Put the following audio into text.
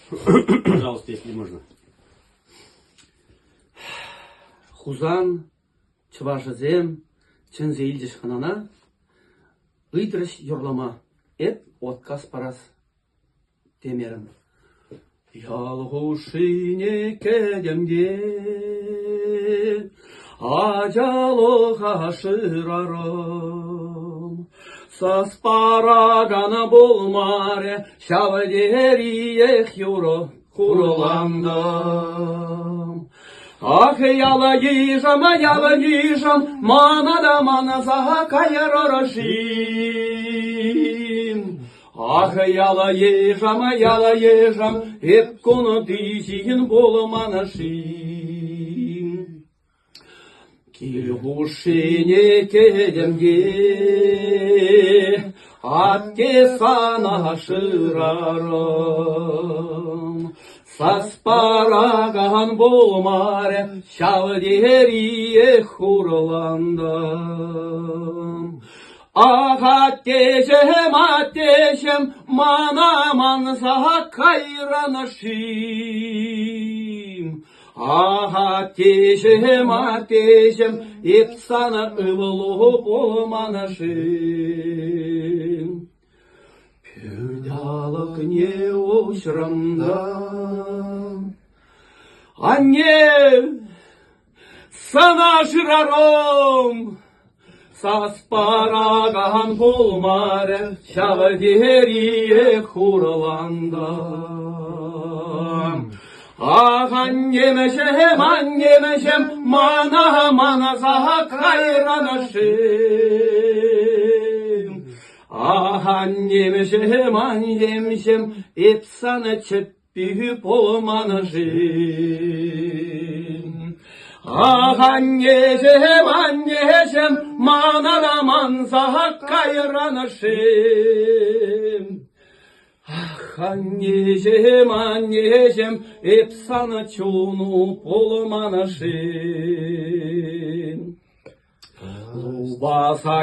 Пожалуйста, если можно. Хузан, чывашызем, чынзе илдеш ханана, ыйдырыш юрлама, эт отказ парас темерім. Ялғушыне кәдемге, ажалыға шырарым, саспарагана болмаре, шавдериех юро хурландым. Ах, яла ежам, мана да мана за кайрарашим. Ах, яла ежам, эп кону тисин болманашим. Килгушине кедемге, атке сана шырарым. Саспараган болмаре, шавдерие хурландым. Ах, аттешем, мана-манса кайранашим. Ах, аттешем, епсана ывылу болманашим. Пюрдялык не ушрамда, а не сана шырарым. Саспараган болмаре, шавдерие хурландым. Ах, аннемешем, мана за кайранашим. Ах, аннемешем, епсана чеппі болманашим. Ах, аннешем, мана за кайранашим. Ах, аннешем, епсана чуну болманашим. Лубаса